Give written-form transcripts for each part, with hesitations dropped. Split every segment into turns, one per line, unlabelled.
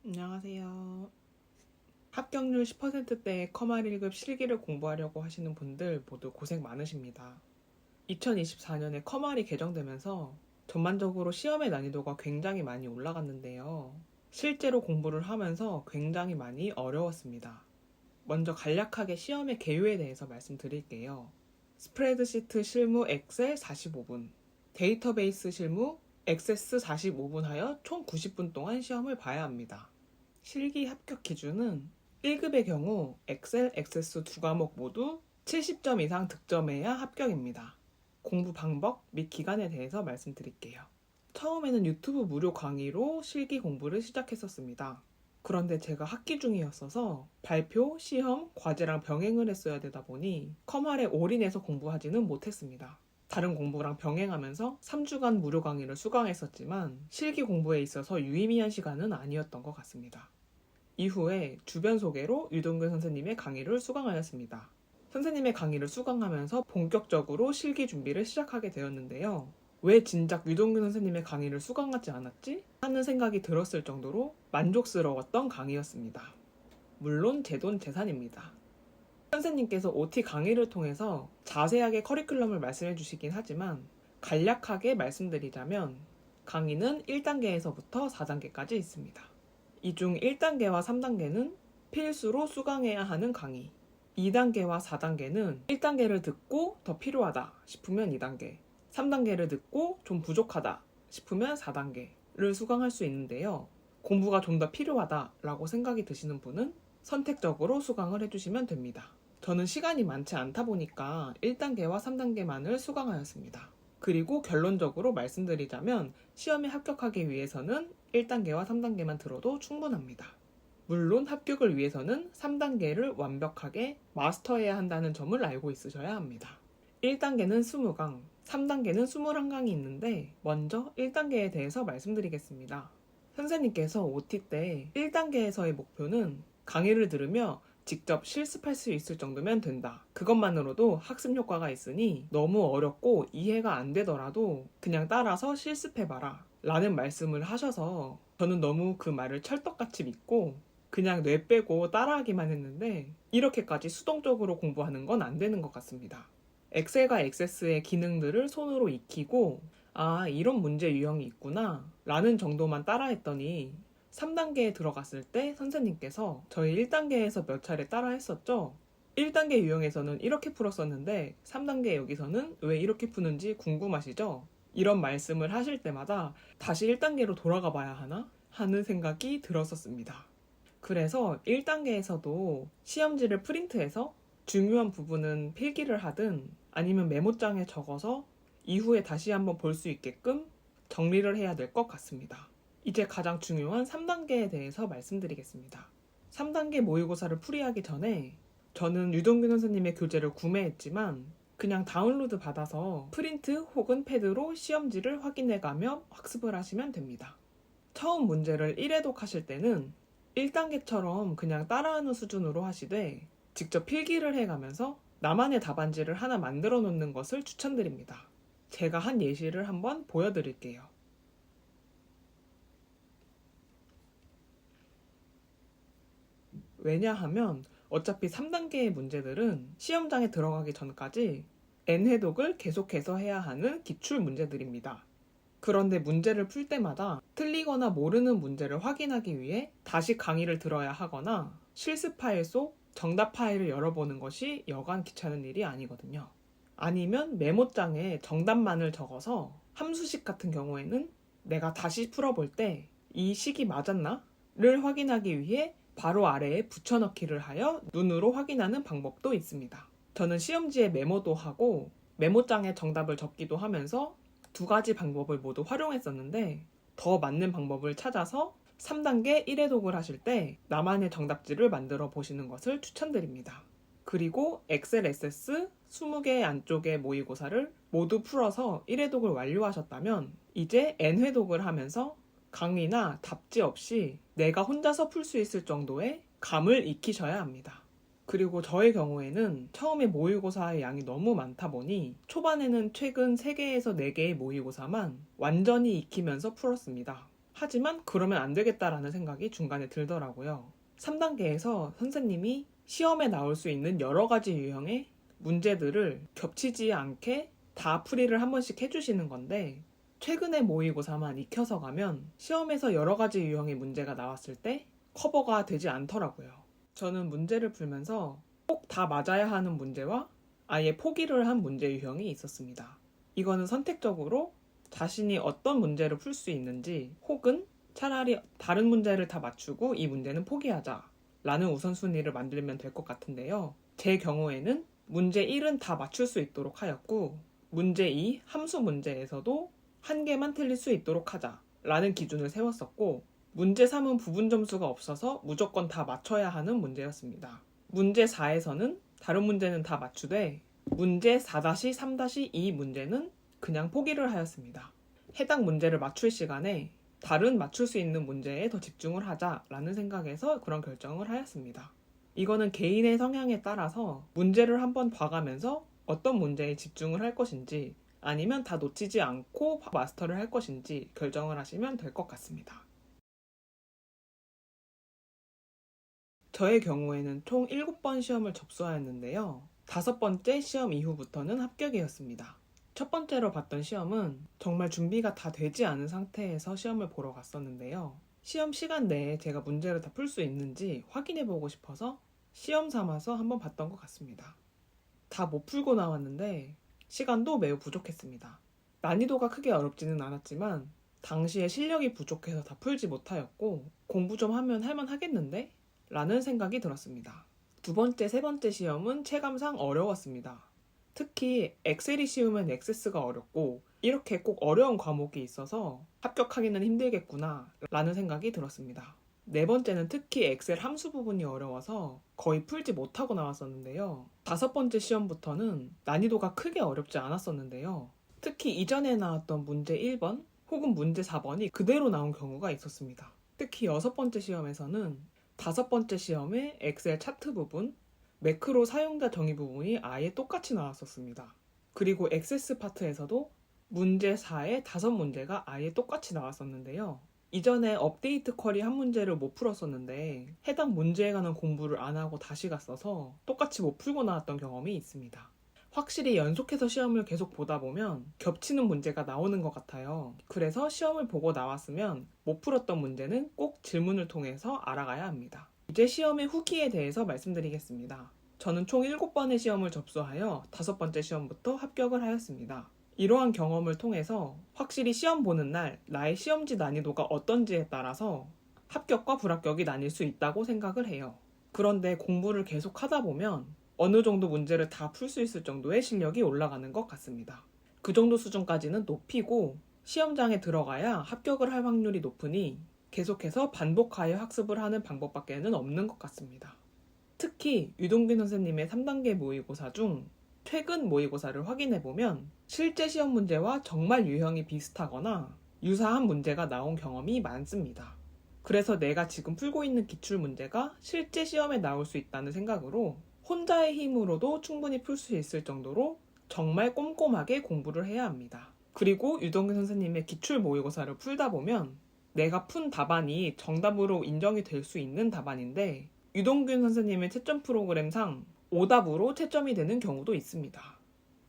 안녕하세요. 합격률 10%대의 커말 1급 실기를 공부하려고 하시는 분들 모두 고생 많으십니다. 2024년에 커말이 개정되면서 전반적으로 시험의 난이도가 굉장히 많이 올라갔는데요. 실제로 공부를 하면서 굉장히 많이 어려웠습니다. 먼저 간략하게 시험의 개요에 대해서 말씀드릴게요. 스프레드시트 실무 엑셀 45분, 데이터베이스 실무 액세스 45분 하여 총 90분 동안 시험을 봐야 합니다. 실기 합격 기준은 1급의 경우 엑셀, 액세스 두 과목 모두 70점 이상 득점해야 합격입니다. 공부 방법 및 기간에 대해서 말씀드릴게요. 처음에는 유튜브 무료 강의로 실기 공부를 시작했었습니다. 그런데 제가 학기 중이었어서 발표, 시험, 과제랑 병행을 했어야 되다 보니 커말에 올인해서 공부하지는 못했습니다. 다른 공부랑 병행하면서 3주간 무료 강의를 수강했었지만 실기 공부에 있어서 유의미한 시간은 아니었던 것 같습니다. 이후에 주변 소개로 유동근 선생님의 강의를 수강하였습니다. 선생님의 강의를 수강하면서 본격적으로 실기 준비를 시작하게 되었는데요. 왜 진작 유동근 선생님의 강의를 수강하지 않았지? 하는 생각이 들었을 정도로 만족스러웠던 강의였습니다. 물론 제 돈 재산입니다. 선생님께서 OT 강의를 통해서 자세하게 커리큘럼을 말씀해 주시긴 하지만 간략하게 말씀드리자면 강의는 1단계에서부터 4단계까지 있습니다. 이 중 1단계와 3단계는 필수로 수강해야 하는 강의, 2단계와 4단계는 1단계를 듣고 더 필요하다 싶으면 2단계, 3단계를 듣고 좀 부족하다 싶으면 4단계를 수강할 수 있는데요. 공부가 좀 더 필요하다라고 생각이 드시는 분은 선택적으로 수강을 해주시면 됩니다. 저는 시간이 많지 않다 보니까 1단계와 3단계만을 수강하였습니다. 그리고 결론적으로 말씀드리자면 시험에 합격하기 위해서는 1단계와 3단계만 들어도 충분합니다. 물론 합격을 위해서는 3단계를 완벽하게 마스터해야 한다는 점을 알고 있으셔야 합니다. 1단계는 20강, 3단계는 21강이 있는데 먼저 1단계에 대해서 말씀드리겠습니다. 선생님께서 OT 때 1단계에서의 목표는 강의를 들으며 직접 실습할 수 있을 정도면 된다. 그것만으로도 학습 효과가 있으니 너무 어렵고 이해가 안 되더라도 그냥 따라서 실습해봐라 라는 말씀을 하셔서 저는 너무 그 말을 찰떡같이 믿고 그냥 뇌 빼고 따라하기만 했는데 이렇게까지 수동적으로 공부하는 건 안 되는 것 같습니다. 엑셀과 액세스의 기능들을 손으로 익히고 아, 이런 문제 유형이 있구나 라는 정도만 따라했더니 3단계에 들어갔을 때 선생님께서 저희 1단계에서 몇 차례 따라 했었죠. 1단계 유형에서는 이렇게 풀었었는데 3단계 여기서는 왜 이렇게 푸는지 궁금하시죠? 이런 말씀을 하실 때마다 다시 1단계로 돌아가 봐야 하나? 하는 생각이 들었었습니다. 그래서 1단계에서도 시험지를 프린트해서 중요한 부분은 필기를 하든 아니면 메모장에 적어서 이후에 다시 한번 볼 수 있게끔 정리를 해야 될 것 같습니다. 이제 가장 중요한 3단계에 대해서 말씀드리겠습니다. 3단계 모의고사를 풀이하기 전에 저는 유동균 선생님의 교재를 구매했지만 그냥 다운로드 받아서 프린트 혹은 패드로 시험지를 확인해가며 학습을 하시면 됩니다. 처음 문제를 1회독 하실 때는 1단계처럼 그냥 따라하는 수준으로 하시되 직접 필기를 해가면서 나만의 답안지를 하나 만들어 놓는 것을 추천드립니다. 제가 한 예시를 한번 보여드릴게요. 왜냐하면 어차피 3단계의 문제들은 시험장에 들어가기 전까지 N회독을 계속해서 해야 하는 기출 문제들입니다. 그런데 문제를 풀 때마다 틀리거나 모르는 문제를 확인하기 위해 다시 강의를 들어야 하거나 실습 파일 속 정답 파일을 열어보는 것이 여간 귀찮은 일이 아니거든요. 아니면 메모장에 정답만을 적어서 함수식 같은 경우에는 내가 다시 풀어볼 때 이 식이 맞았나? 를 확인하기 위해 바로 아래에 붙여넣기를 하여 눈으로 확인하는 방법도 있습니다. 저는 시험지에 메모도 하고 메모장에 정답을 적기도 하면서 두 가지 방법을 모두 활용했었는데 더 맞는 방법을 찾아서 3단계 1회독을 하실 때 나만의 정답지를 만들어 보시는 것을 추천드립니다. 그리고 엑셀 SS 20개 안쪽의 모의고사를 모두 풀어서 1회독을 완료하셨다면 이제 N회독을 하면서 강의나 답지 없이 내가 혼자서 풀 수 있을 정도의 감을 익히셔야 합니다. 그리고 저의 경우에는 처음에 모의고사의 양이 너무 많다 보니 초반에는 최근 3개에서 4개의 모의고사만 완전히 익히면서 풀었습니다. 하지만 그러면 안 되겠다라는 생각이 중간에 들더라고요. 3단계에서 선생님이 시험에 나올 수 있는 여러 가지 유형의 문제들을 겹치지 않게 다 풀이를 한 번씩 해주시는 건데, 최근에 모의고사만 익혀서 가면 시험에서 여러 가지 유형의 문제가 나왔을 때 커버가 되지 않더라고요. 저는 문제를 풀면서 꼭 다 맞아야 하는 문제와 아예 포기를 한 문제 유형이 있었습니다. 이거는 선택적으로 자신이 어떤 문제를 풀 수 있는지, 혹은 차라리 다른 문제를 다 맞추고 이 문제는 포기하자 라는 우선순위를 만들면 될 것 같은데요. 제 경우에는 문제 1은 다 맞출 수 있도록 하였고, 문제 2 함수 문제에서도 한 개만 틀릴 수 있도록 하자 라는 기준을 세웠었고, 문제 3은 부분 점수가 없어서 무조건 다 맞춰야 하는 문제였습니다. 문제 4에서는 다른 문제는 다 맞추되 문제 4-3-2 문제는 그냥 포기를 하였습니다. 해당 문제를 맞출 시간에 다른 맞출 수 있는 문제에 더 집중을 하자라는 생각에서 그런 결정을 하였습니다. 이거는 개인의 성향에 따라서 문제를 한번 봐가면서 어떤 문제에 집중을 할 것인지, 아니면 다 놓치지 않고 마스터를 할 것인지 결정을 하시면 될 것 같습니다. 저의 경우에는 총 7번 시험을 접수하였는데요. 5번째 시험 이후부터는 합격이었습니다. 첫 번째로 봤던 시험은 정말 준비가 다 되지 않은 상태에서 시험을 보러 갔었는데요. 시험 시간 내에 제가 문제를 다 풀 수 있는지 확인해보고 싶어서 시험 삼아서 한번 봤던 것 같습니다. 다 못 풀고 나왔는데 시간도 매우 부족했습니다. 난이도가 크게 어렵지는 않았지만 당시에 실력이 부족해서 다 풀지 못하였고, 공부 좀 하면 할만하겠는데? 라는 생각이 들었습니다. 두 번째, 세 번째 시험은 체감상 어려웠습니다. 특히 엑셀이 쉬우면 액세스가 어렵고, 이렇게 꼭 어려운 과목이 있어서 합격하기는 힘들겠구나 라는 생각이 들었습니다. 네 번째는 특히 엑셀 함수 부분이 어려워서 거의 풀지 못하고 나왔었는데요. 5번째 시험부터는 난이도가 크게 어렵지 않았었는데요. 특히 이전에 나왔던 문제 1번 혹은 문제 4번이 그대로 나온 경우가 있었습니다. 특히 6번째 시험에서는 5번째 시험의 엑셀 차트 부분, 매크로 사용자 정의 부분이 아예 똑같이 나왔었습니다. 그리고 액세스 파트에서도 문제 4의 5문제가 아예 똑같이 나왔었는데요. 이전에 업데이트 쿼리 한 문제를 못 풀었었는데 해당 문제에 관한 공부를 안 하고 다시 갔어서 똑같이 못 풀고 나왔던 경험이 있습니다. 확실히 연속해서 시험을 계속 보다 보면 겹치는 문제가 나오는 것 같아요. 그래서 시험을 보고 나왔으면 못 풀었던 문제는 꼭 질문을 통해서 알아가야 합니다. 이제 시험의 후기에 대해서 말씀드리겠습니다. 저는 총 7번의 시험을 접수하여 5번째 시험부터 합격을 하였습니다. 이러한 경험을 통해서 확실히 시험 보는 날 나의 시험지 난이도가 어떤지에 따라서 합격과 불합격이 나뉠 수 있다고 생각을 해요. 그런데 공부를 계속 하다 보면 어느 정도 문제를 다 풀 수 있을 정도의 실력이 올라가는 것 같습니다. 그 정도 수준까지는 높이고 시험장에 들어가야 합격을 할 확률이 높으니 계속해서 반복하여 학습을 하는 방법밖에는 없는 것 같습니다. 특히 유동균 선생님의 3단계 모의고사 중 최근 모의고사를 확인해보면 실제 시험 문제와 정말 유형이 비슷하거나 유사한 문제가 나온 경험이 많습니다. 그래서 내가 지금 풀고 있는 기출문제가 실제 시험에 나올 수 있다는 생각으로 혼자의 힘으로도 충분히 풀 수 있을 정도로 정말 꼼꼼하게 공부를 해야 합니다. 그리고 유동균 선생님의 기출 모의고사를 풀다 보면 내가 푼 답안이 정답으로 인정이 될 수 있는 답안인데 유동균 선생님의 채점 프로그램상 오답으로 채점이 되는 경우도 있습니다.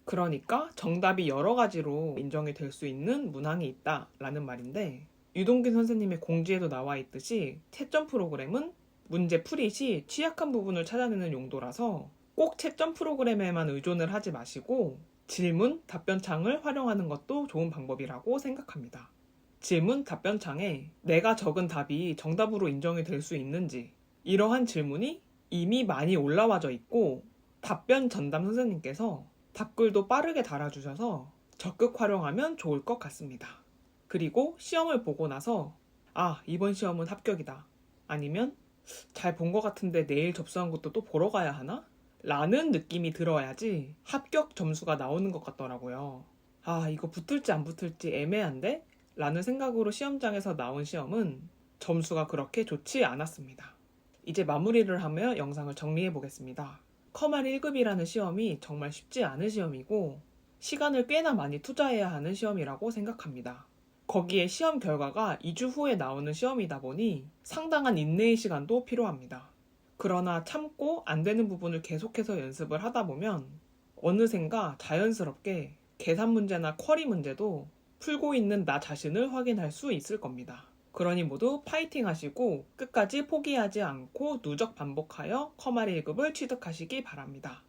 그러니까 정답이 여러 가지로 인정이 될 수 있는 문항이 있다라는 말인데, 유동균 선생님의 공지에도 나와 있듯이 채점 프로그램은 문제 풀이 시 취약한 부분을 찾아내는 용도라서 꼭 채점 프로그램에만 의존을 하지 마시고 질문, 답변창을 활용하는 것도 좋은 방법이라고 생각합니다. 질문, 답변창에 내가 적은 답이 정답으로 인정이 될 수 있는지, 이러한 질문이 이미 많이 올라와져 있고 답변 전담 선생님께서 답글도 빠르게 달아주셔서 적극 활용하면 좋을 것 같습니다. 그리고 시험을 보고 나서 이번 시험은 합격이다, 아니면 잘 본 것 같은데 내일 접수한 것도 또 보러 가야 하나? 라는 느낌이 들어야지 합격 점수가 나오는 것 같더라고요. 이거 붙을지 안 붙을지 애매한데? 라는 생각으로 시험장에서 나온 시험은 점수가 그렇게 좋지 않았습니다. 이제 마무리를 하며 영상을 정리해 보겠습니다. 커말 1급이라는 시험이 정말 쉽지 않은 시험이고 시간을 꽤나 많이 투자해야 하는 시험이라고 생각합니다. 거기에 시험 결과가 2주 후에 나오는 시험이다 보니 상당한 인내의 시간도 필요합니다. 그러나 참고 안 되는 부분을 계속해서 연습을 하다 보면 어느샌가 자연스럽게 계산 문제나 쿼리 문제도 풀고 있는 나 자신을 확인할 수 있을 겁니다. 그러니 모두 파이팅 하시고 끝까지 포기하지 않고 누적 반복하여 커마리 1급을 취득하시기 바랍니다.